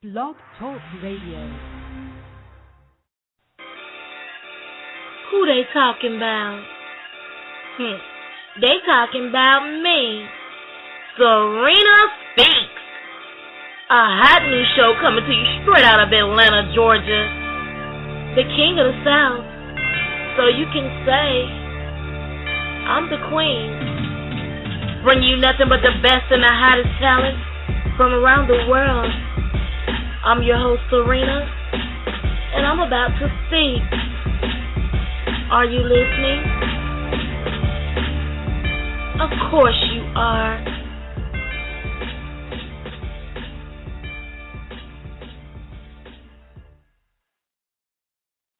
Blog Talk Radio. Who they talking about? They talking about me. Serena Speaks. A hot new show coming to you straight out of Atlanta, Georgia. The king of the South. So you can say, I'm the queen. Bring you nothing but the best and the hottest talent from around the world. I'm your host, Serena, and I'm about to speak. Are you listening? Of course you are.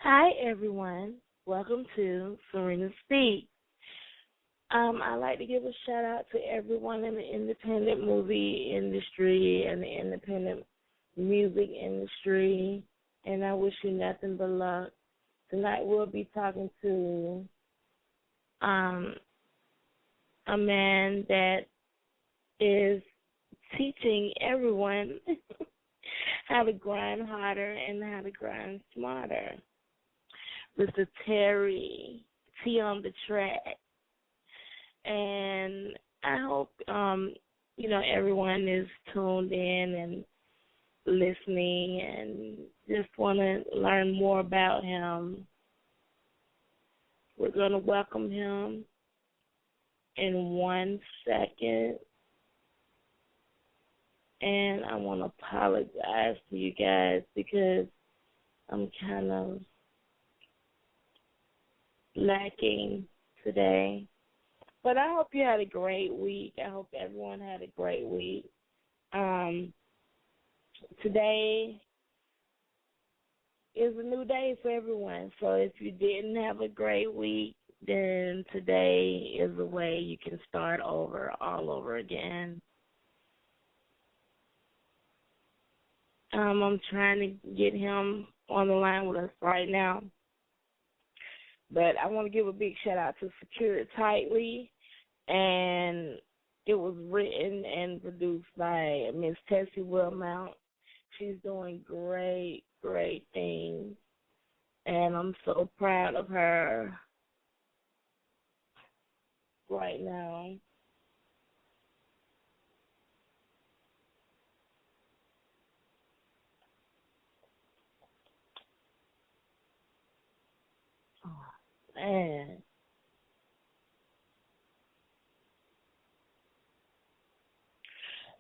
Hi, everyone. Welcome to Serena Speak. I'd like to give a shout out to everyone in the independent movie industry and the independent music industry, and I wish you nothing but luck. Tonight we'll be talking to a man that is teaching everyone how to grind harder and how to grind smarter. Mr. Terry T on the track. And I hope, everyone is tuned in and listening and just want to learn more about him. We're going to welcome him in 1 second. And I want to apologize to you guys because I'm kind of lacking today. But I hope you had a great week. I hope everyone had a great week. Today is a new day for everyone. So if you didn't have a great week, then today is a way you can start over, all over again. I'm trying to get him on the line with us right now. But I want to give a big shout out to Secure It Tightly, and it was written and produced by Miss Tessie Wilmount. She's doing great, great things, and I'm so proud of her right now. Man.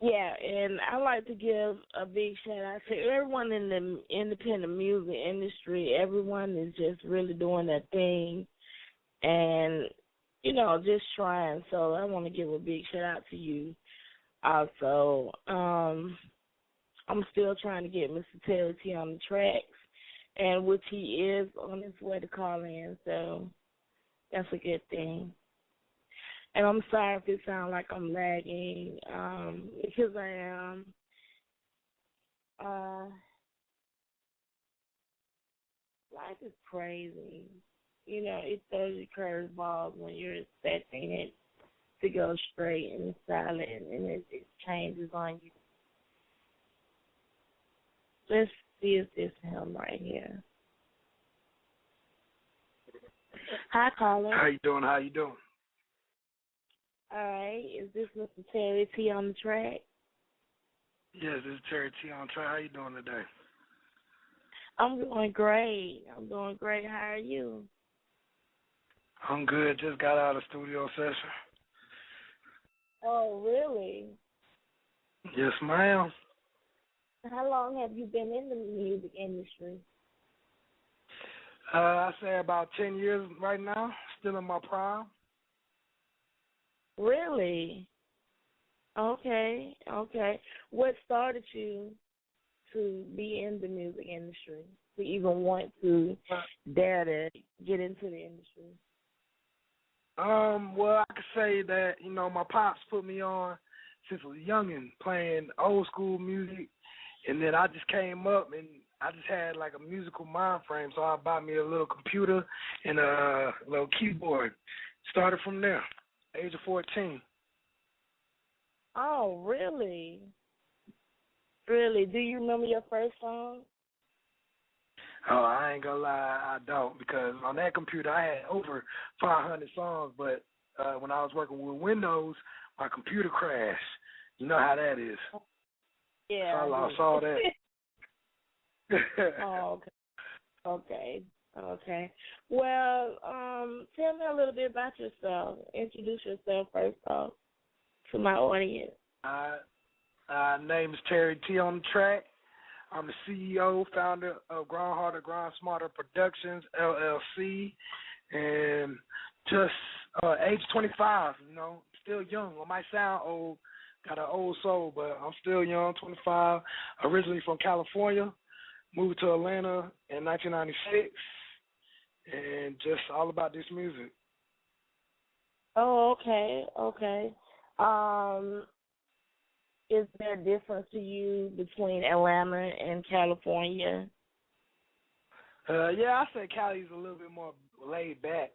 Yeah, and I like to give a big shout out to everyone in the independent music industry. Everyone is just really doing their thing and, just trying. So I want to give a big shout out to you also. I'm still trying to get Mr. Terry T on the tracks, and which he is on his way to call in, so that's a good thing. And I'm sorry if it sounds like I'm lagging, because I am. Life is crazy. It throws you curveballs when you're expecting it to go straight and silent, and it changes on you. Let's see if this is him right here. Hi, caller. How you doing? All right. Is this Mr. Terry T on the track? Yes, this is Terry T on track. How you doing today? I'm doing great. How are you? I'm good. Just got out of studio session. Oh, really? Yes, ma'am. How long have you been in the music industry? I say about 10 years right now. Still in my prime. Really? Okay. What started you to be in the music industry, to even want to dare to get into the industry? Well, I could say that, my pops put me on since I was a youngin', playing old school music, and then I just came up and I just had like a musical mind frame, so I bought me a little computer and a little keyboard. Started from there, age of 14. Oh, really? Really? Do you remember your first song? Oh, I ain't gonna lie, I don't, because on that computer I had over 500 songs, but when I was working with Windows, my computer crashed. You know how that is. Yeah. So I lost all that. Oh, okay. Okay. Well, tell me a little bit about yourself. Introduce yourself first off to my audience. Name is Terry T on the track. I'm the CEO, founder of Grind Harder, Grind Smarter Productions, LLC, and just age 25, still young. I might sound old, got an old soul, but I'm still young, 25, originally from California, moved to Atlanta in 1996, and just all about this music. Oh, okay. Is there a difference to you between Atlanta and California? Yeah, I say Cali's a little bit more laid back.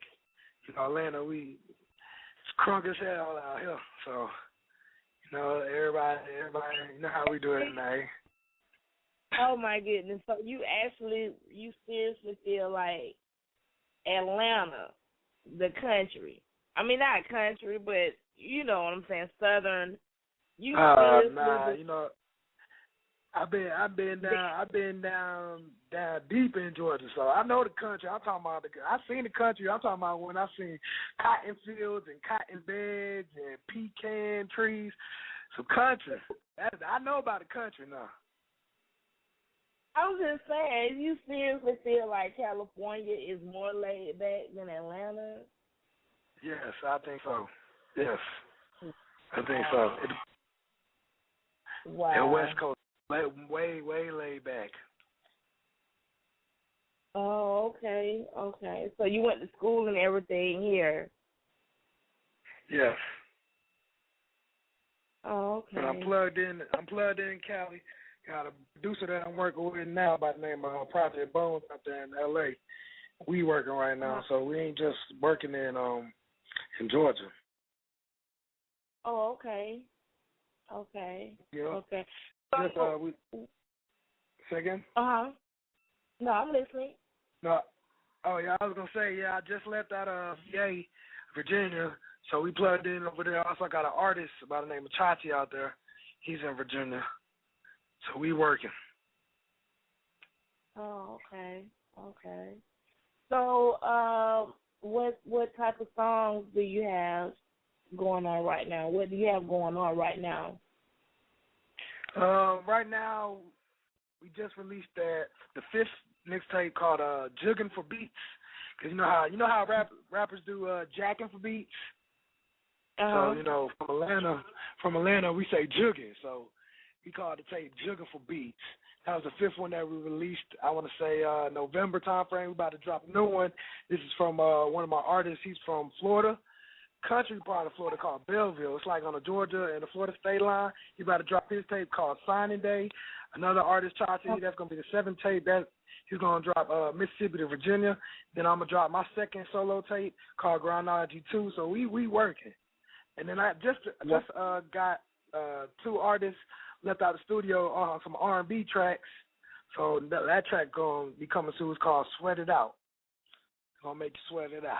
Atlanta, it's crunk as hell out here. So, everybody, you know how we do it now. Oh my goodness! So you seriously feel like Atlanta, the country? I mean, not country, but you know what I'm saying, southern. Nah, I've been down deep in Georgia, so I know the country. I'm talking about I seen the country. I'm talking about when I seen cotton fields and cotton beds and pecan trees. So country. I know about the country now. I was just saying, you seriously feel like California is more laid back than Atlanta? Yes, I think so. Yes, I think so. Wow. And West Coast, way laid back. Oh, okay. So you went to school and everything here? Yes. Oh, okay. And I'm plugged in Cali. Got a producer that I'm working with now by the name of Project Bones out there in LA. We working right now, so we ain't just working in Georgia. Oh, okay. Yeah. Okay. Just, say again? No, I'm listening. No. Oh, yeah, I was going to say, I just left out of VA, Virginia, so we plugged in over there. Also got an artist by the name of Chachi out there. He's in Virginia. So we working. Oh, okay. So, what type of songs do you have going on right now? What do you have going on right now? Right now, we just released the fifth mixtape called "Jugging for Beats." Cause you know how rappers do jacking for beats. Uh-huh. So from Atlanta we say jugging. So we called the tape "Jugging for Beats." That was the fifth one that we released. I want to say November time frame. We're about to drop a new one. This is from one of my artists. He's from Florida, country part of Florida called Belleville. It's like on the Georgia and the Florida state line. He's about to drop his tape called Signing Day. Another artist, Chachi, that's going to be the seventh tape. That he's going to drop Mississippi to Virginia. Then I'm going to drop my second solo tape called Groundology 2. So we working. And then I just got two artists left out of the studio on some R&B tracks. So that track going to be coming soon. It's called Sweat It Out. It's going to make you sweat it out.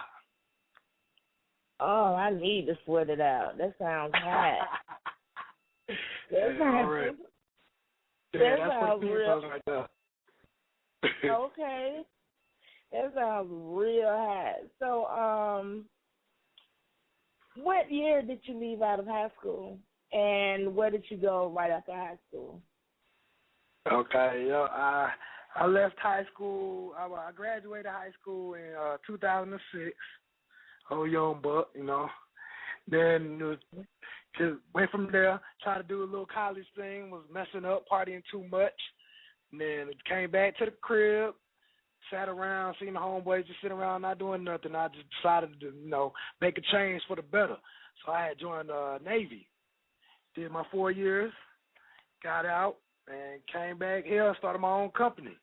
Oh, I need to sweat it out. That sounds hot. That sounds real. Right there. Okay. That sounds real hot. So, what year did you leave out of high school? And where did you go right after high school? Okay, I left high school. I graduated high school in 2006. Oh, young buck, Then just went from there, tried to do a little college thing, was messing up, partying too much. And then came back to the crib, sat around, seen the homeboys just sitting around not doing nothing. I just decided to, make a change for the better. So I had joined Navy. Did my 4 years, got out, and came back here, started my own company.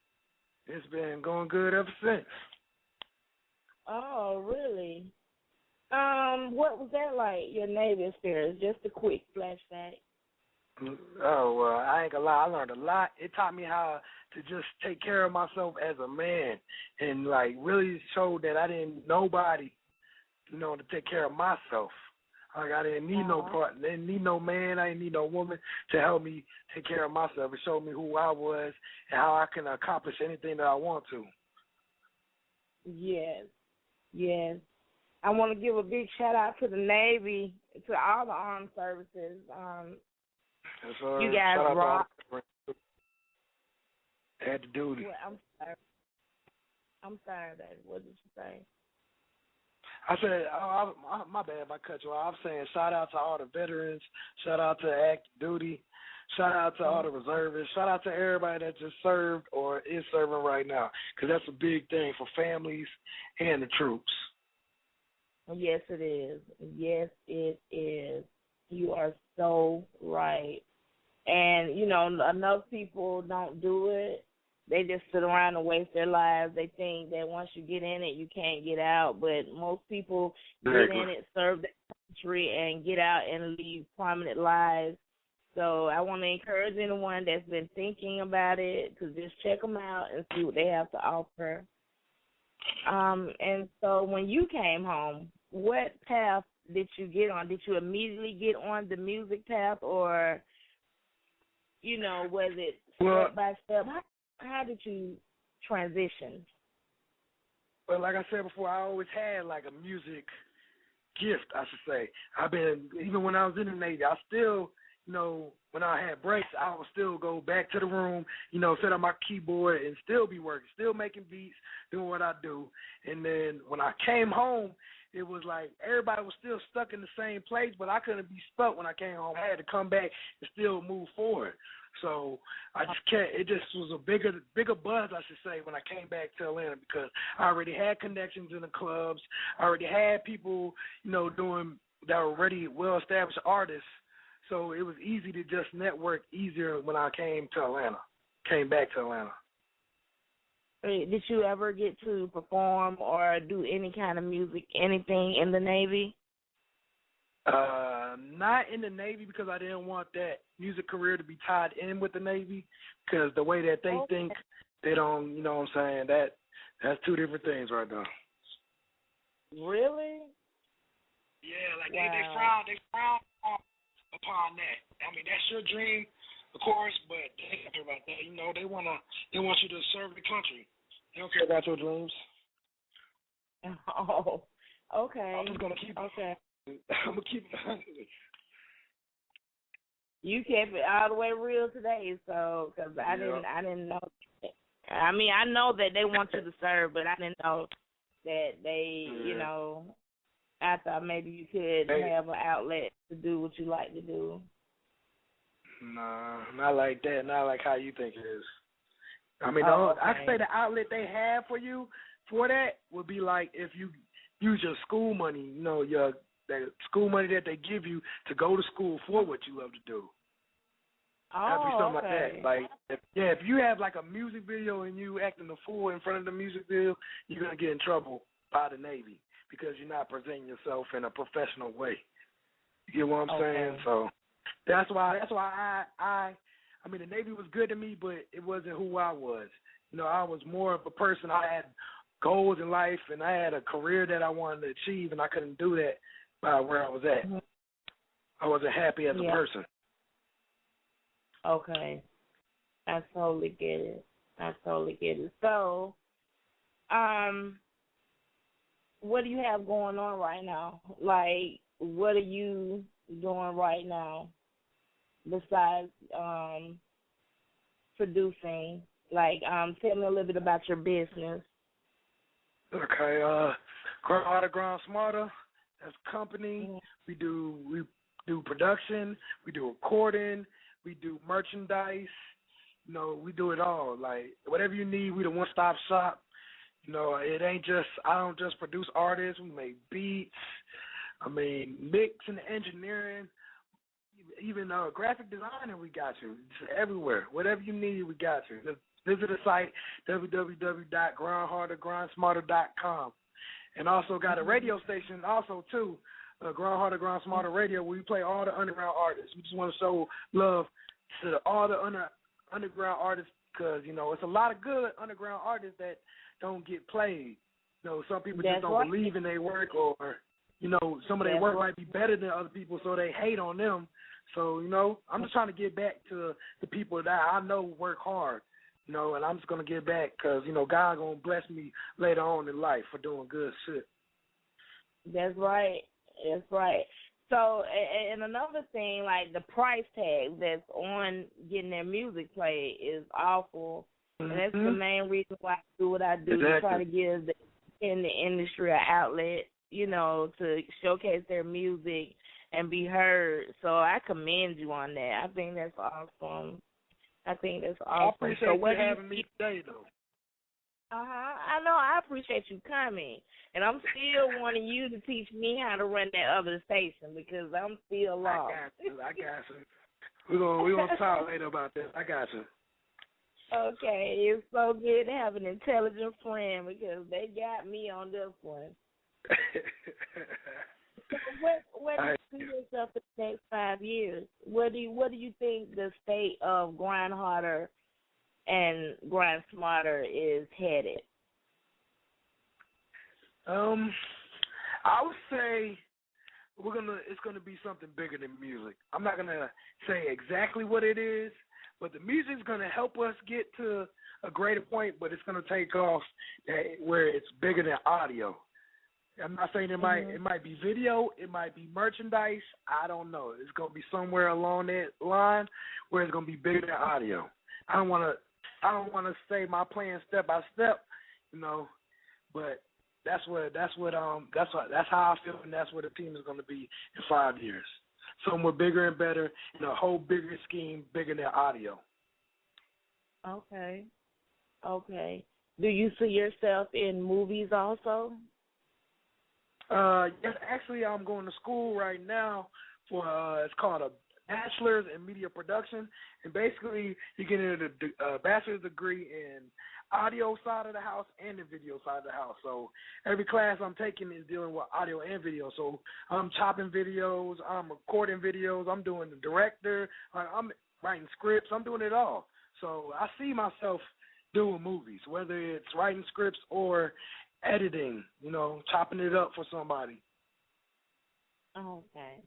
It's been going good ever since. Oh, really? What was that like, your Navy experience? Just a quick flashback. Oh, well, I ain't gonna lie. I learned a lot. It taught me how to just take care of myself as a man, and like really showed that I didn't nobody, to take care of myself. Like I didn't need no partner, didn't need no man, I didn't need no woman to help me take care of myself. It showed me who I was and how I can accomplish anything that I want to. Yes, yes. I want to give a big shout out to the Navy, to all the armed services. Yes, You sir. guys Shout out to all rock. the had to duty. Well, I'm sorry. I'm sorry, baby. What did you say? I said, my bad if I cut you off. I'm saying shout out to all the veterans, shout out to active duty, shout out to all the reservists, shout out to everybody that just served or is serving right now, because that's a big thing for families and the troops. Yes, it is. Yes, it is. You are so right. And, enough people don't do it. They just sit around and waste their lives. They think that once you get in it, you can't get out. But most people get in it, serve the country, and get out and leave prominent lives. So I want to encourage anyone that's been thinking about it to just check them out and see what they have to offer. And so when you came home, what path did you get on? Did you immediately get on the music path, or, was it step by step? How did you transition? Well, like I said before, I always had like a music gift, I should say. Even when I was in the Navy, I still, when I had breaks, I would still go back to the room, set up my keyboard and still be working, still making beats, doing what I do. And then when I came home, it was like everybody was still stuck in the same place, but I couldn't be stuck when I came home. I had to come back and still move forward. So I just can't. It just was a bigger buzz, I should say, when I came back to Atlanta, because I already had connections in the clubs. I already had people, doing that were already well-established artists. So it was easy to just network easier when I came back to Atlanta. Did you ever get to perform or do any kind of music, anything in the Navy? Not in the Navy, because I didn't want that music career to be tied in with the Navy, because the way that they think, they don't, what I'm saying, that's two different things right now. Really? Yeah, like they frown upon that. I mean, that's your dream, of course, but they don't care about that. They want you to serve the country. They don't care about your dreams. Oh, okay. I'm just gonna keep. Okay. I'm gonna keep it 100. You kept it all the way real today, so because I didn't know. I mean, I know that they want you to serve, but I didn't know that they, I thought maybe you could have an outlet to do what you like to do. Nah, not like that. Not like how you think it is. I mean, okay. I could say the outlet they have for you for that would be like if you use your school money, the school money that they give you to go to school for what you love to do. That'd be something like that. Like, if you have like a music video and you acting the fool in front of the music video, you're gonna get in trouble by the Navy because you're not presenting yourself in a professional way. You get what I'm saying? So that's why I mean, the Navy was good to me, but it wasn't who I was. I was more of a person. I had goals in life and I had a career that I wanted to achieve, and I couldn't do that by where I was at. Mm-hmm. I wasn't happy as a person. Okay. I totally get it. So, what do you have going on right now? Like, what are you doing right now besides producing? Like, tell me a little bit about your business. Okay, Grind Harder, Grind Smarter. That's a company. Mm-hmm. We do production. We do recording. We do merchandise. We do it all. Like, whatever you need, we the one-stop shop. It ain't just, I don't just produce artists. We make beats. I mean, mix and engineering. Even graphic designer, we got you. Just everywhere. Whatever you need, we got you. Just visit the site, www.grindhardergrindsmarter.com. And also got a radio station also, too. Grind Harder, Grind Smarter Radio, where we play all the underground artists. We just want to show love to all the underground artists because, you know, it's a lot of good underground artists that don't get played. You know, some people just don't believe in their work, or, you know, some of their work might be better than other people, so they hate on them. So, you know, I'm just trying to get back to the people that I know work hard, you know, and I'm just going to get back because, you know, God going to bless me later on in life for doing good shit. That's right. That's right. So, and another thing, like the price tag that's on getting their music played is awful. And that's the main reason why I do what I do, to try to give in the industry an outlet, you know, to showcase their music and be heard. So I commend you on that. I think that's awesome. I appreciate you having me today, though. I know. I appreciate you coming. And I'm still wanting you to teach me how to run that other station because I'm still lost. I got you. We're gonna talk later about this. I got you. Okay. It's so good to have an intelligent friend because they got me on this one. So where do you see yourself in the next 5 years? What do you think the state of Grind Harder and Grind Smarter is headed? I would say it's gonna be something bigger than music. I'm not gonna say exactly what it is, but the music's gonna help us get to a greater point. But it's gonna take off where it's bigger than audio. I'm not saying it might be video, it might be merchandise. I don't know. It's gonna be somewhere along that line where it's gonna be bigger than audio. I don't wanna say my plan step by step, you know, but that's how I feel, and that's where the team is gonna be in 5 years. Somewhere bigger and better, in a whole bigger scheme, bigger than audio. Okay. Do you see yourself in movies also? Yes, actually, I'm going to school right now for it's called a bachelor's in media production, and basically you get a bachelor's degree in audio side of the house and the video side of the house. So every class I'm taking is dealing with audio and video. So I'm chopping videos, I'm recording videos, I'm doing the director, I'm writing scripts, I'm doing it all. So I see myself doing movies, whether it's writing scripts or editing, you know, chopping it up for somebody. Okay.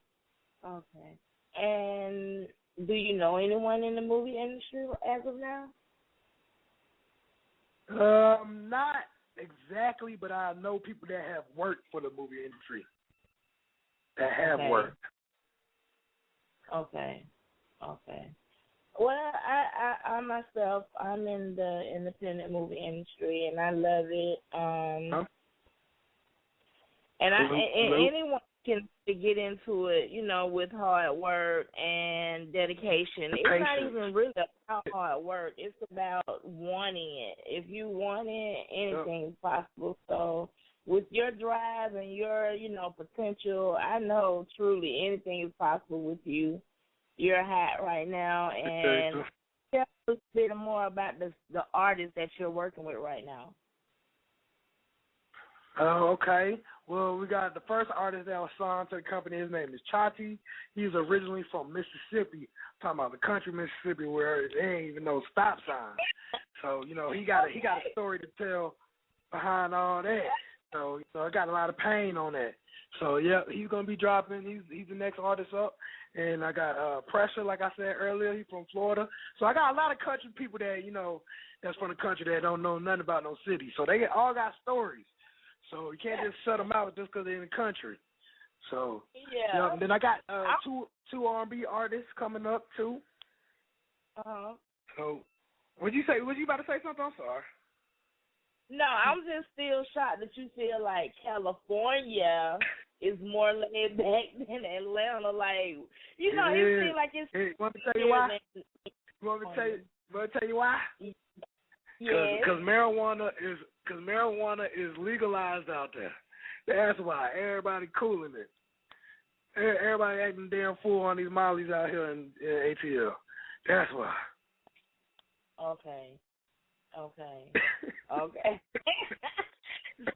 And do you know anyone in the movie industry as of now? Not exactly, but I know people that have worked for the movie industry. That have worked. Okay. Well, I myself, I'm in the independent movie industry, and I love it. And anyone can get into it, you know, with hard work and dedication. It's not even really about hard work. It's about wanting it. If you want it, anything is possible. So with your drive and your, you know, potential, I know truly anything is possible with you. You're hot right now, and tell us a bit more about the artist that you're working with right now. Okay. Well, we got the first artist that was signed to the company. His name is Chati. He's originally from Mississippi. I'm talking about the country Mississippi where there ain't even no stop sign. So, you know, he got a story to tell behind all that. So, you know, I got a lot of pain on that. So, yeah, he's going to be dropping. He's the next artist up. And I got Pressure, like I said earlier. He's from Florida. So I got a lot of country people that, you know, that's from the country that don't know nothing about no city. So they all got stories. So you can't just shut them out just because they're in the country. So, yeah. And then I got two R&B artists coming up, too. Uh-huh. So, was you about to say something? I'm sorry. No, I'm just still shocked that you feel like California is more laid back than Atlanta. Like, you know, it seems like it's... Hey, want me to tell you why? Want me to tell you why? Yes. Because marijuana is legalized out there. That's why. Everybody cooling it. Everybody acting damn fool on these mollies out here in ATL. That's why. Okay. But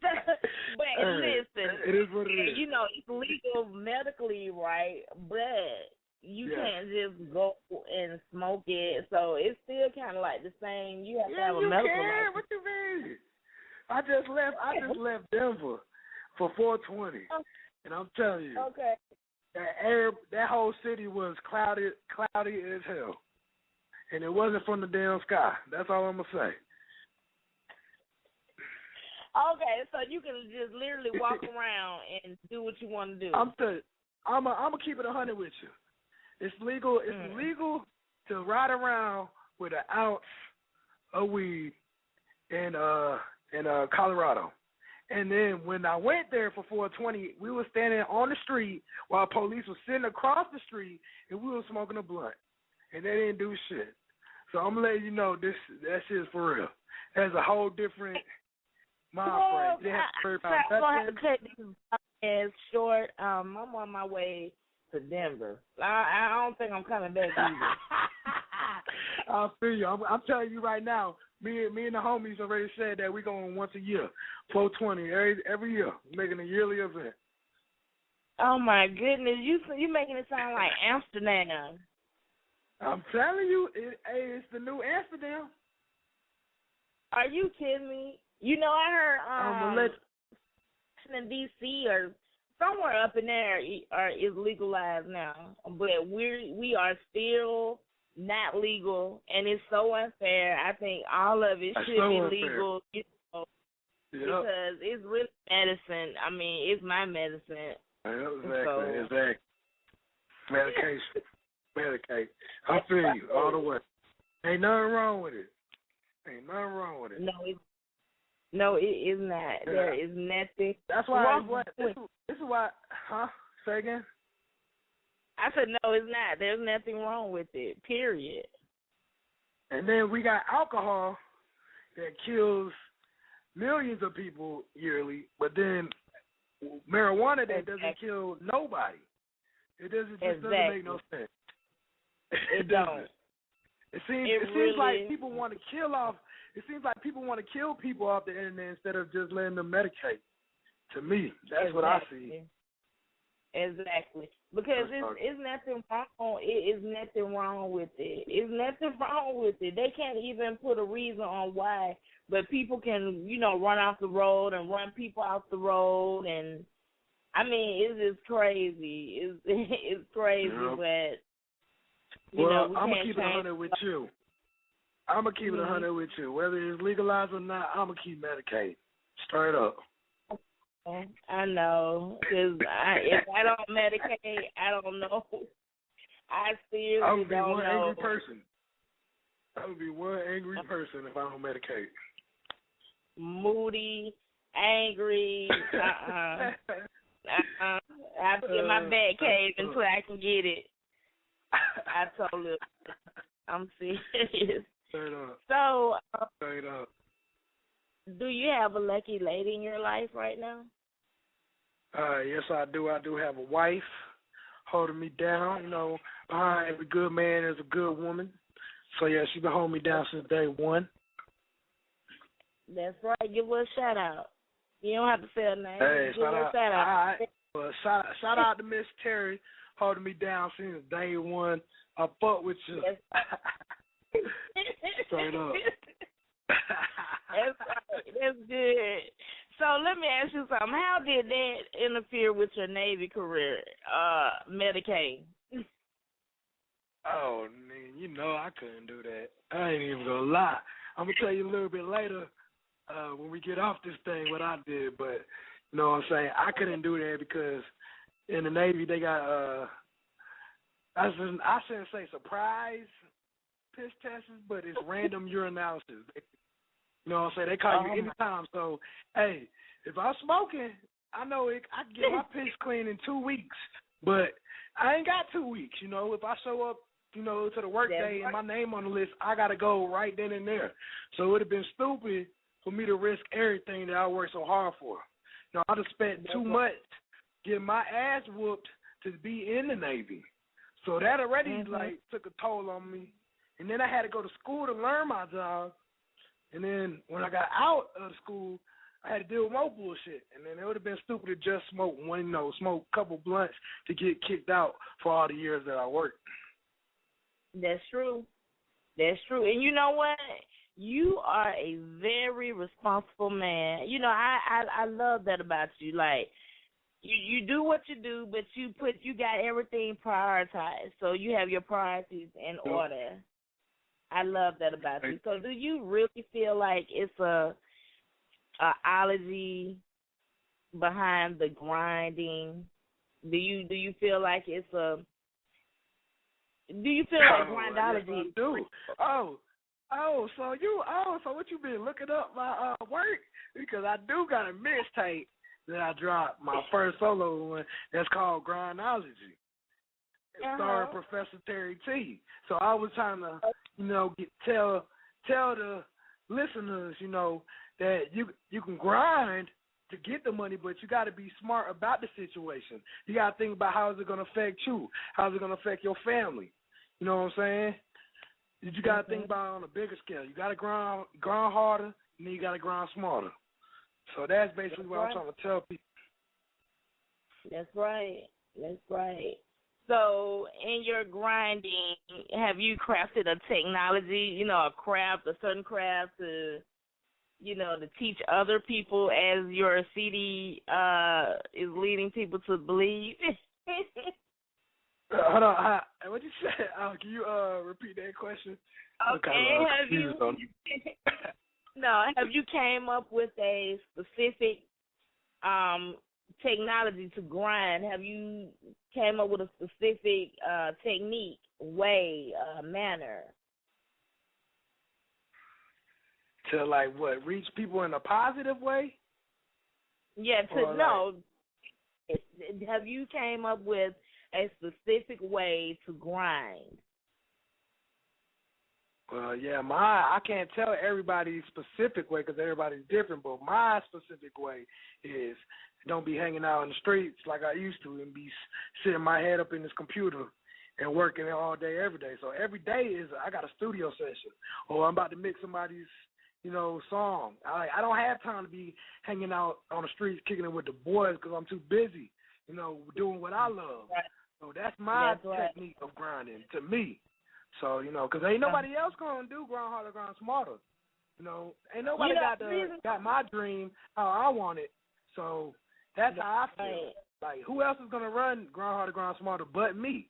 listen, it is what it is. you know, it's legal medically, right? But you can't just go and smoke it. So it's still kind of like the same. You have to have a medical license. What you mean? I just left Denver for 420, and I'm telling you, that whole city was cloudy as hell, and it wasn't from the damn sky. That's all I'm gonna say. Okay, so you can just literally walk around and do what you want to do. I'm gonna keep it 100 with you. It's legal. It's legal to ride around with an ounce of weed in Colorado. And then when I went there for 420, we were standing on the street while police was sitting across the street, and we were smoking a blunt, and they didn't do shit. So I'm gonna let you know that shit is for real. That's a whole different mind frame. I'm gonna have to cut this as short. I'm on my way to Denver. I don't think I'm coming back either. I feel you. I'm telling you right now. Me and the homies already said that we're going once a year, 420 every year, making a yearly event. Oh my goodness, you making it sound like Amsterdam. I'm telling you, it's the new Amsterdam. Are you kidding me? You know, I heard in D.C. or somewhere up in there is legalized now, but we are still not legal, and it's so unfair. I think all of it should be legal, you know, because it's really medicine. I mean, it's my medicine. Exactly. Medication. I feel you all the way. Ain't nothing wrong with it. No, it is not. Yeah. There is nothing. That's why. This is why. Huh? Say again. I said no, it's not. There's nothing wrong with it. Period. And then we got alcohol that kills millions of people yearly, but then marijuana that doesn't kill nobody. It doesn't make no sense. It don't. It seems like people want to kill off. It seems like people want to kill people off the internet instead of just letting them medicate. To me, that's what I see. Exactly. Because it's nothing wrong. It is nothing wrong with it. It's nothing wrong with it. They can't even put a reason on why, but people can, run off the road and run people off the road, and I mean, it's just crazy. It's crazy, but I'm gonna keep it 100 with you. I'm gonna keep it 100 with you. Whether it's legalized or not, I'm gonna keep medicating. Straight up. I know, because if I don't medicate, I don't know. I seriously don't know. I would be one angry person. I would be one angry person if I don't medicate. Moody, angry, I'm in my bed cave until I can get it. I told her. I'm serious. Straight up. So, straight up. Do you have a lucky lady in your life right now? Yes, I do. I do have a wife holding me down. Behind every good man is a good woman. So, yeah, she's been holding me down since day one. That's right. Give her a shout-out. You don't have to say her name. Hey, give her a shout-out. All right. Well, shout out to Miss Terry holding me down since day one. I fuck with you. Yes. Straight up. That's right. That's good. So let me ask you something. How did that interfere with your Navy career, Medicaid? Oh, man, I couldn't do that. I ain't even going to lie. I'm going to tell you a little bit later when we get off this thing what I did. But, you know what I'm saying, I couldn't do that because in the Navy they got, I shouldn't say surprise piss tests, but it's random urinalysis. You know what I'm saying? They call you anytime. So, hey, if I'm smoking, I know I can get my piss clean in 2 weeks. But I ain't got 2 weeks, If I show up, to the work day and my name on the list, I got to go right then and there. So it would have been stupid for me to risk everything that I worked so hard for. I just spent too much getting my ass whooped to be in the Navy. So that already, took a toll on me. And then I had to go to school to learn my job. And then when I got out of school, I had to deal with more bullshit. And then it would have been stupid to just smoke smoke a couple blunts to get kicked out for all the years that I worked. That's true. That's true. And you know what? You are a very responsible man. You know, I love that about you. Like, you do what you do, but you got everything prioritized. So you have your priorities in order. I love that about you. So do you really feel like it's a allergy behind the grinding? Do you feel like it's a grindology? Yes, I do. So what you been looking up my work? Because I do got a mixtape that I dropped, my first solo one, that's called Grindology. It's starring Professor Terry T. So I was trying to, tell the listeners, that you can grind to get the money, but you got to be smart about the situation. You got to think about how is it going to affect you, how is it going to affect your family. You know what I'm saying? You got to think about it on a bigger scale. You got to grind harder, and then you got to grind smarter. So that's basically what I'm trying to tell people. That's right. That's right. So in your grinding, have you crafted a technology, a certain craft to, to teach other people as your CD is leading people to believe? Hold on. What you say? Can you repeat that question? Okay. Have you came up with a specific technology to grind? Have you came up with a specific technique, way, manner? To reach people in a positive way? Yeah, have you came up with a specific way to grind? Well, yeah, I can't tell everybody's specific way because everybody's different, but my specific way is don't be hanging out in the streets like I used to and be sitting my head up in this computer and working all day, every day. So every day I got a studio session or I'm about to mix somebody's, song. I don't have time to be hanging out on the streets kicking it with the boys because I'm too busy, doing what I love. Right. So that's my technique of grinding to me. So, because ain't nobody else going to do grind harder, grind smarter. Ain't nobody got my dream how I want it. So that's how I feel. Like, who else is going to run grind harder, grind smarter but me?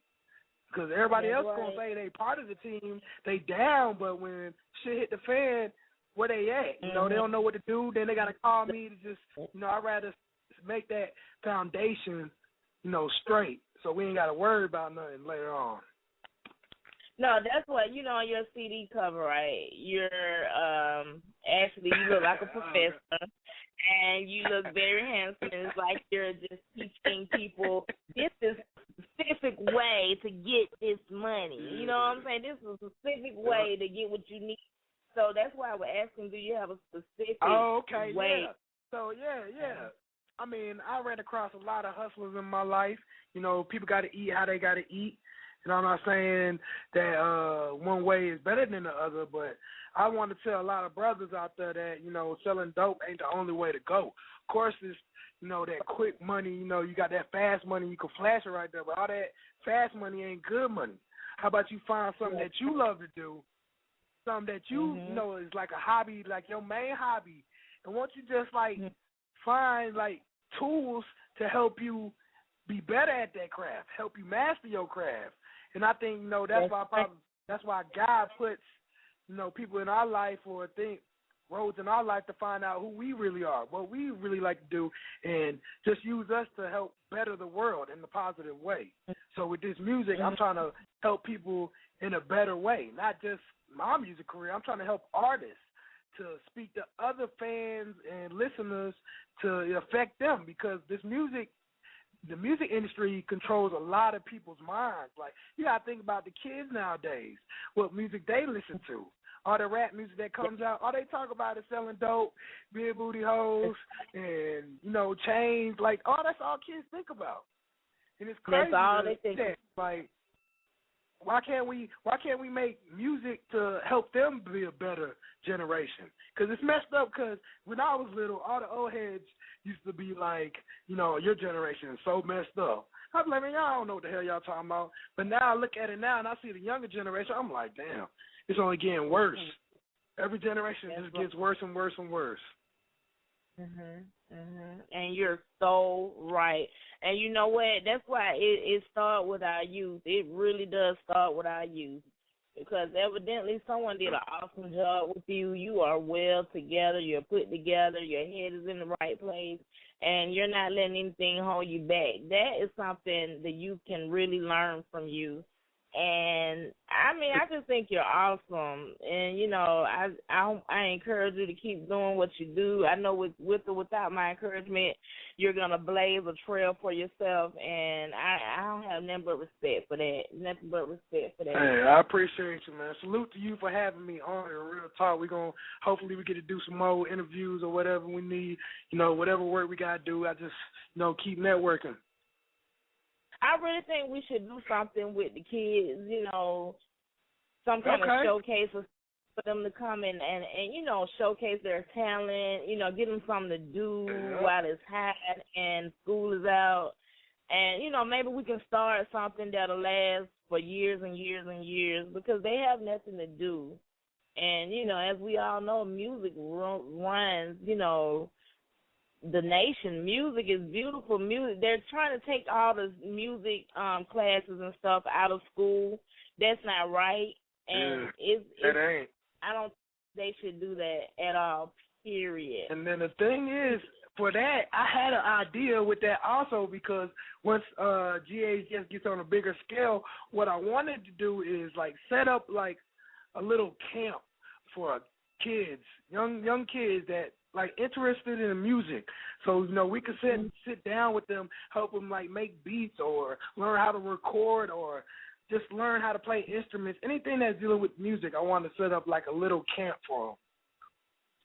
Because everybody else going to say they part of the team, they down, but when shit hit the fan, where they at? They don't know what to do. Then they got to call me to just, I'd rather make that foundation, straight so we ain't got to worry about nothing later on. No, that's what, on your CD cover, right? You're, actually, you look like a professor, and you look very handsome. It's like you're just teaching people, this is a specific way to get this money. You know what I'm saying? This is a specific way to get what you need. So that's why I was asking, do you have a specific way? Yeah. So, yeah. I mean, I ran across a lot of hustlers in my life. People got to eat how they got to eat. I'm not saying that one way is better than the other, but I want to tell a lot of brothers out there that, selling dope ain't the only way to go. Of course, it's, that quick money, you got that fast money, you can flash it right there, but all that fast money ain't good money. How about you find something that you love to do, something that you know is like a hobby, like your main hobby, and once you just, find, tools to help you be better at that craft, help you master your craft. And I think, that's why God puts, people in our life or roads in our life to find out who we really are, what we really like to do, and just use us to help better the world in a positive way. So with this music, I'm trying to help people in a better way, not just my music career. I'm trying to help artists to speak to other fans and listeners to affect them because the music industry controls a lot of people's minds. Like, you got to think about the kids nowadays, what music they listen to. All the rap music that comes out, all they talk about is selling dope, big booty hoes, and, chains. That's all kids think about. And it's crazy. That's all they think. why can't we make music to help them be a better generation? Because it's messed up. Because when I was little, all the old heads used to be like, your generation is so messed up. I'm like, man, y'all don't know what the hell y'all talking about. But now I look at it now and I see the younger generation. I'm like, damn, it's only getting worse. Every generation just gets worse and worse and worse. And you're so right. And you know what? That's why it starts with our youth. It really does start with our youth. Because evidently someone did an awesome job with you. You are well together. You're put together. Your head is in the right place. And you're not letting anything hold you back. That is something the youth can really learn from you. And, I mean, I just think you're awesome. And, I encourage you to keep doing what you do. I know with or without my encouragement, you're going to blaze a trail for yourself. And I don't have nothing but respect for that. Nothing but respect for that. Hey, I appreciate you, man. Salute to you for having me on here. Real talk. Hopefully we get to do some more interviews or whatever we need. Whatever work we got to do. I just, keep networking. I really think we should do something with the kids, some kind of showcase for them to come in and showcase their talent, give them something to do while it's hot and school is out. And, maybe we can start something that'll last for years and years and years because they have nothing to do. And, as we all know, music runs, the nation. Music is beautiful. Music. They're trying to take all the music classes and stuff out of school. That's not right. And it ain't. I don't think they should do that at all, period. And then the thing is, for that, I had an idea with that also because once GAGS gets on a bigger scale, what I wanted to do is like set up like a little camp for kids, young kids that like interested in the music. So, we could sit down with them, help them like make beats or learn how to record or just learn how to play instruments. Anything that's dealing with music, I want to set up like a little camp for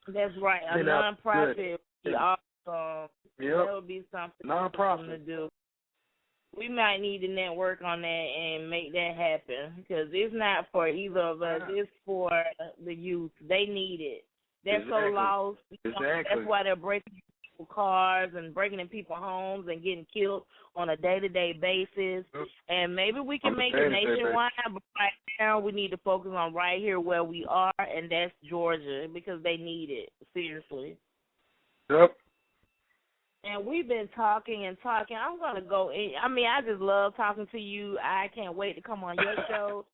them. That's right. A nonprofit would be awesome. Yep. That would be something nonprofit to do. We might need to network on that and make that happen because it's not for either of us. It's for the youth. They need it. They're so lost. That's why they're breaking people's cars and breaking in people's homes and getting killed on a day-to-day basis. And maybe we can make it nationwide, but right now we need to focus on right here where we are, and that's Georgia because they need it, seriously. Yep. And we've been talking and talking. I'm going to go in. I mean, I just love talking to you. I can't wait to come on your show.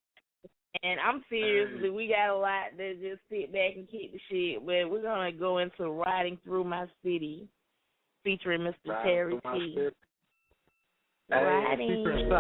And I'm seriously, we got a lot to just sit back and keep the shit. But we're going to go into Riding Through My City featuring Mr. Terry T. Riding.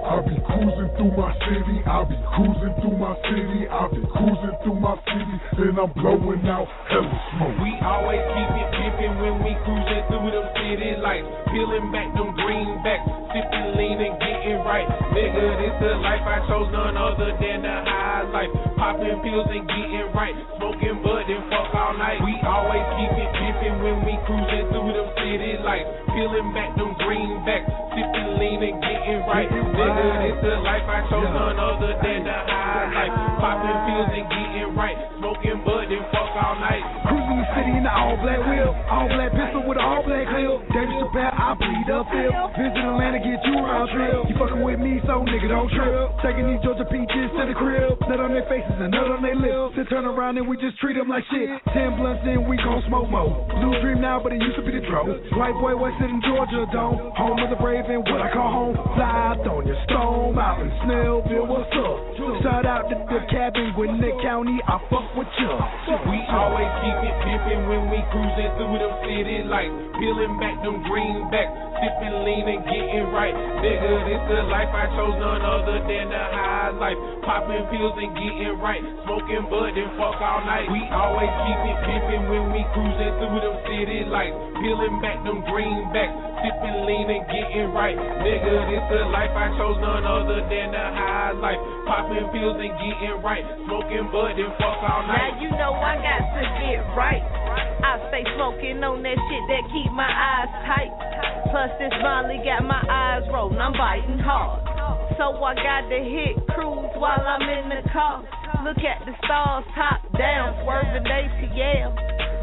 I'll be cruising through my city, I'll be cruising through my city, I'll be cruising through my city, then I'm blowing out hella smoke. We always keep it pimpin' when we cruising through them city lights, peeling back them greenbacks, sipping lean and getting right. Nigga, this the life I chose, none other than the high life. Popping pills and getting right, smoking bud and fuck all night. We always keep it pimpin' when we cruising through them city lights, peeling back them greenbacks, sipping lean and getting right. Nigga, this the life I chose, none other than the high life. Popping pills and getting right, smoking bud and fuck all night. Cruising the city in the all-black wheel, all-black pistol with an all-black clip. David Chappelle, I bleed uphill. Visit Atlanta, get you around trip. You fucking with me, so nigga don't trip. Taking these Georgia peaches to the crib. Nut on their faces and nut on their lips. Then turn around and we just treat them like shit. 10 blunts in, we gon' smoke more. Blue dream now, but it used to be the dro. White boy, West in Georgia, don't. Home of the brave and what I call home. Fly out on your Stone Mountain, Snellville, what's up? Shout out to the cabin with Nick County, I fuck with you. We always keep it pimpin' when we cruising through them city lights, peeling back them greenbacks, sipping lean and getting right. Nigga, this the life I chose, none other than the high life. Popping pills and getting right, smoking bud and fuck all night. We always keep it pimpin' when we cruising through them city lights, peeling back them greenbacks, sipping lean and getting right. Nigga, this the life I chose, none other than the high life. Popping pills and getting right, smoking bud and fuck all night. Now you know I got to get right. I stay smoking on that shit that keep my eyes tight. Plus this Molly got my eyes rolling, I'm biting hard. So I got to hit cruise while I'm in the car. Look at the stars top down, swerving ATL.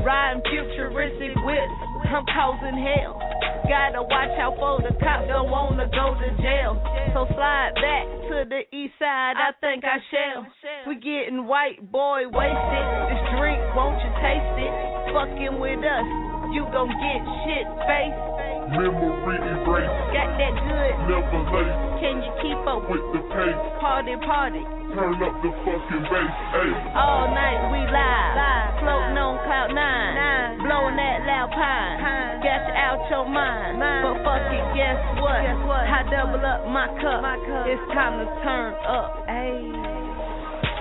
Riding futuristic whips, I'm causing hell. Gotta watch out for the cops, don't wanna go to jail. So slide back to the east side, I think I shall. We getting white boy wasted, this drink, won't you taste it? Fucking with us, you gon' get shit faced. Memory erase, got that good, never late. Can you keep up with the pace? Party, turn up the fucking bass, ayy. All night we live, floating on cloud nine, blowing that loud pine, got you out your mind. But fuck it, guess what? I double up my cup, it's time to turn up, ayy.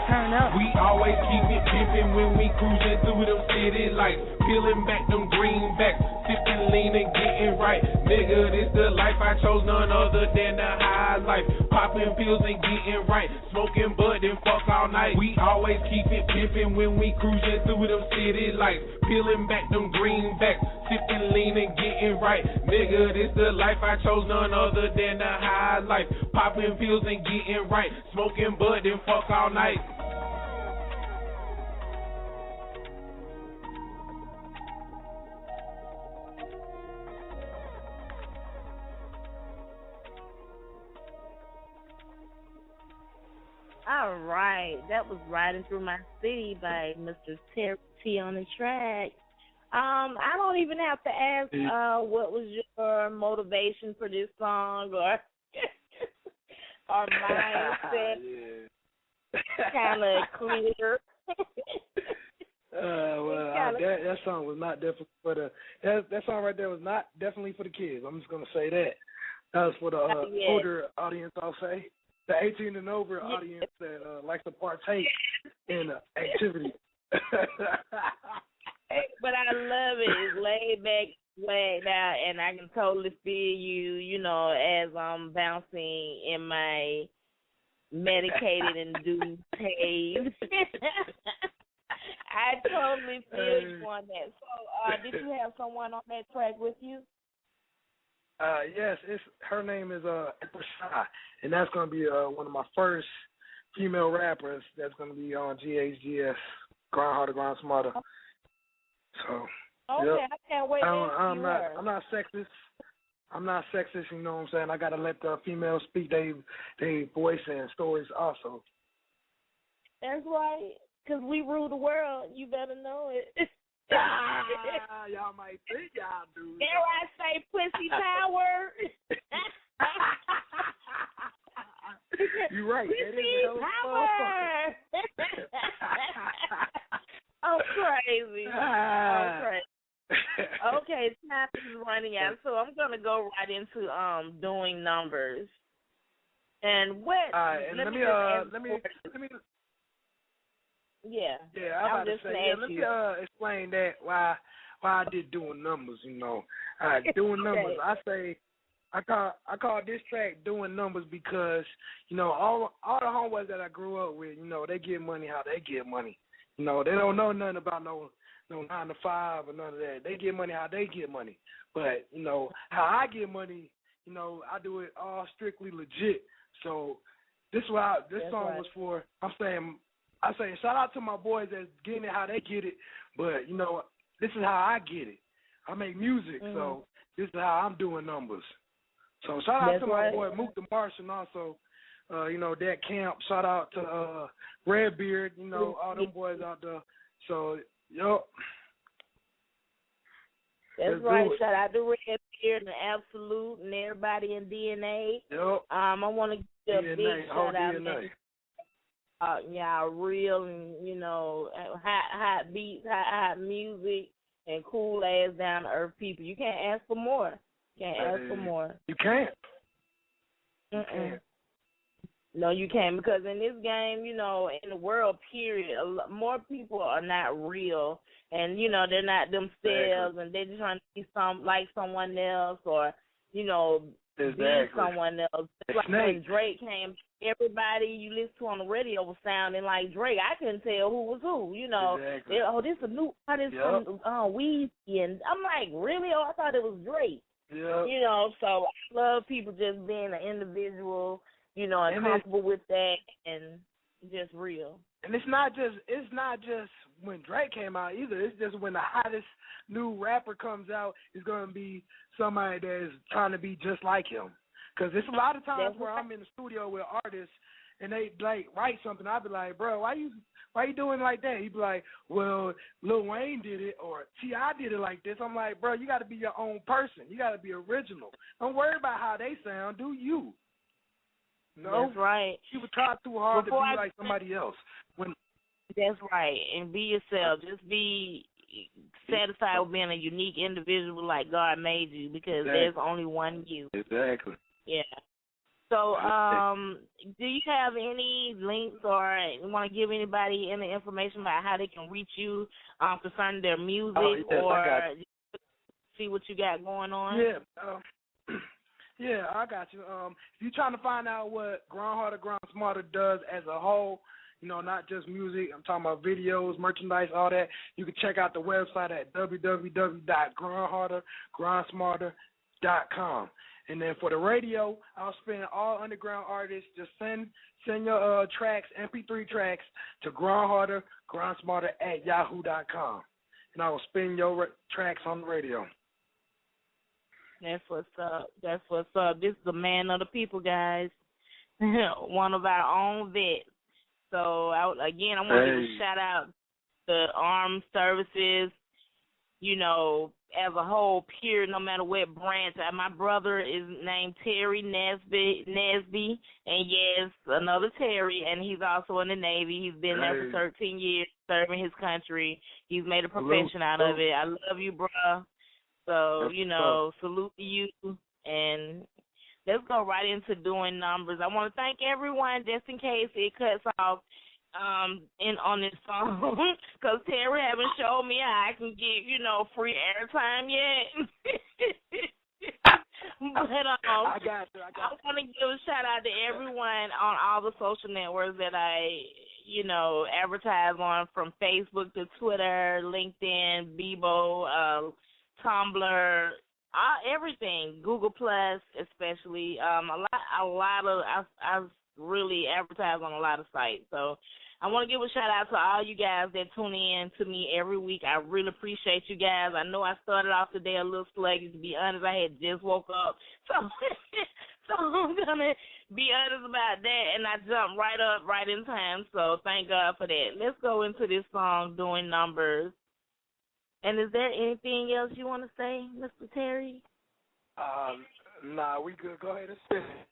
Turn up. We always keep it pimpin' when we cruising through them city lights, peeling back them greenbacks, sipping lean and getting right. Nigga, this the life I chose, none other than the high life. Popping pills and getting right, smoking bud and fuck all night. We always keep it pimpin' when we cruising through them city lights, peeling back them greenbacks, sipping lean and getting right. Nigga, this the life I chose, none other than the high life. Popping pills and getting right, smoking bud and fuck all night. All right, that was Riding Through My City by Mr. Terry T on the track. I don't even have to ask what was your motivation for this song or or mindset. Kind of clear. That song was not definitely for the that song right there was not definitely for the kids. I'm just gonna say that. That was for the older audience, I'll say. The 18 and over audience that likes to partake in activity. But I love it. It's laid back, swag out, and I can totally feel you, you know, as I'm bouncing in my medicated induced haze. I totally feel you on that. So, did you have someone on that track with you? Yes, her name is Shy, and that's gonna be one of my first female rappers that's gonna be on GHGS, Grind Harder, Grind Smarter. So okay, yep. I can't wait. I'm not sexist. I'm not sexist. You know what I'm saying? I gotta let the females speak their voice and stories also. That's right, 'cause we rule the world. You better know it. Y'all might think y'all do. Dare I say pussy power? You're right. Pussy power. I'm crazy. Okay, time is running out, so I'm gonna go right into doing numbers. And what? Let me. Yeah. Yeah, I'm about to say. Let me explain that why I did doing numbers. You know, doing numbers. Okay. I call this track doing numbers because you know all the homeboys that I grew up with, you know, they get money how they get money. You know, they don't know nothing about no 9 to 5 or none of that. They get money how they get money. But you know how I get money, you know, I do it all strictly legit. So this song was for. I say shout out to my boys that's getting it how they get it, but you know this is how I get it. I make music, so this is how I'm doing numbers. So shout out to my boy Mook the Martian, also, you know, that camp. Shout out to Redbeard, you know, all them boys out there. So yup. That's right. Shout out to Redbeard and Absolute and everybody in DNA. Yup. I want to give a big shout out DNA. Real and, you know, hot beats, hot music, and cool ass down to earth people. You can't ask for more. You can't. No, you can't, because in this game, you know, in the world, period, more people are not real, and you know they're not themselves, and they're just trying to be like someone else, or you know, be someone else. It's like when Drake came, everybody you listen to on the radio was sounding like Drake. I couldn't tell who was who, you know. This is a new artist from Weezy, and I'm like, really? Oh, I thought it was Drake. Yeah. You know, so I love people just being an individual, you know, and comfortable with that and just real. And it's not just when Drake came out either. It's just when the hottest new rapper comes out, it's going to be somebody that is trying to be just like him. Because there's a lot of times where I'm in the studio with artists and they like write something. I'll be like, bro, why you doing like that? He'd be like, well, Lil Wayne did it or T.I. did it like this. I'm like, bro, you got to be your own person. You got to be original. Don't worry about how they sound. Do you? No? That's right. You would try too hard to be like somebody else. That's right. And be yourself. Just be satisfied with being a unique individual like God made you because there's only one you. Exactly. Yeah. So, do you have any links or want to give anybody any information about how they can reach you concerning their music or see what you got going on? Yeah. Yeah, I got you. If you're trying to find out what Grind Harder, Grind Smarter does as a whole, you know, not just music, I'm talking about videos, merchandise, all that, you can check out the website at www.grindhardergrindsmarter.com. And then for the radio, I'll spin all underground artists. Just send your tracks, MP3 tracks, to grindhardergrindsmarter@yahoo.com. And I will spin your tracks on the radio. That's what's up. That's what's up. This is the man of the people, guys. One of our own vets. So, I want to give a shout out to armed services, you know, as a whole, period, no matter what branch. My brother is named Terry Nesby, and yes, another Terry, and he's also in the Navy. He's been there for 13 years serving his country. He's made a profession out of it. I love you, bruh. So, you know, salute to you, and let's go right into doing numbers. I want to thank everyone, just in case it cuts off on this song, because Terry haven't showed me how I can get, you know, free airtime yet. But I got you. I want to give a shout out to everyone on all the social networks that I, you know, advertise on, from Facebook to Twitter, LinkedIn, Bebo, Tumblr, everything, Google Plus especially. I've really advertised on a lot of sites. So I want to give a shout out to all you guys that tune in to me every week. I really appreciate you guys. I know I started off the day a little sluggish. To be honest, I had just woke up. So I'm going to be honest about that, and I jumped right up right in time. So thank God for that. Let's go into this song, Doing Numbers. And is there anything else you want to say, Mr. Terry? Nah, we good. Go ahead and spin it.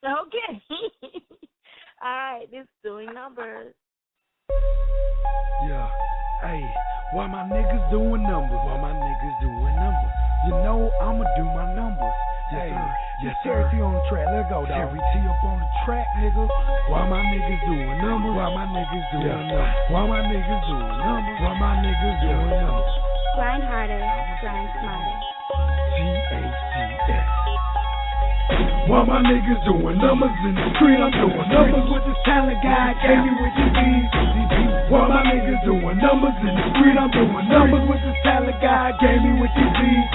Okay. All right, this is Doing Numbers. Yeah. Hey, why my niggas doing numbers? Why my niggas doing numbers? You know I'ma do my numbers. Hey, yes, Terry T on the track. Let's go, dog. Terry T up on the track, nigga. Why my niggas doing numbers? Why my niggas doing numbers? Why my niggas doing numbers? Why my niggas doing numbers? Grind harder, grind smarter. GACS. Why my niggas doing numbers in the street? I'm doing numbers with this talent God gave me with these beats. Why my niggas doing numbers in the street? I'm doing numbers with this talent God gave me with these beats.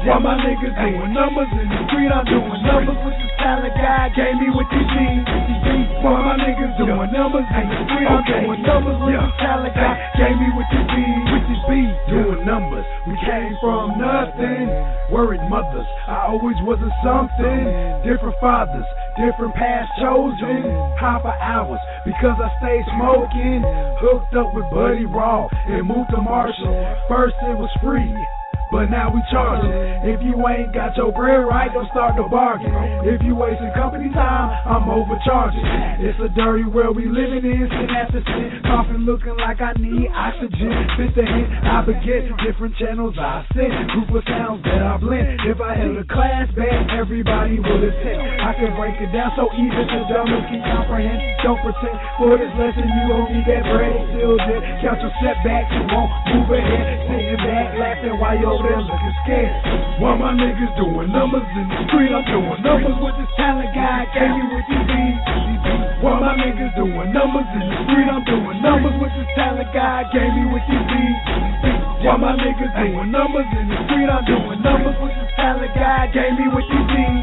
Why my niggas doing numbers in the street? I'm doing numbers with this talent God gave me with these beats. Why my niggas doing numbers in the street? I'm doing numbers with this talent God gave me with these beats. With these beats, doing numbers. We came from nothing. Worried mothers, I always was a something. Different fathers, different paths chosen. High for hours because I stayed smoking. Hooked up with Buddy Raw and moved to Marshall. First it was free, but now we charging. If you ain't got your bread right, don't start to bargain. If you wasting company time, I'm overcharging. It's a dirty world we living in, sin after sin. Coughing looking like I need oxygen. Fit the hint, I beget different channels I send. Group of sounds that I blend. If I held a class band, everybody would attend. I can break it down so even the dumbest can comprehend. Don't pretend for this lesson you gon' need that bread still dead. Count your setbacks, you won't move ahead. Sitting back, laughing while you're there looking scared. Why my niggas doing numbers in the street? I'm doing numbers with this talent God gave me with these beats. Why my niggas doing numbers in the street? I'm doing numbers with this talent God gave me with these beats. Why my niggas doing numbers in the street? I'm doing numbers with this talent, God gave me what you need.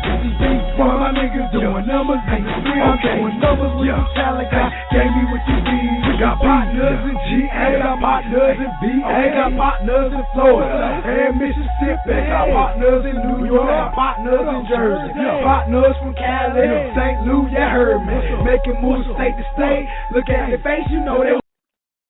For my niggas doing numbers, ain't free. I'm doing numbers with the talent, God gave me what you need. We got partners in GA, got partners in VA, got partners in Florida and Mississippi, got partners in New York, got partners in Jersey, partners from Cali, St. Louis, you heard me. Making moves state to state. Look at their face, you know they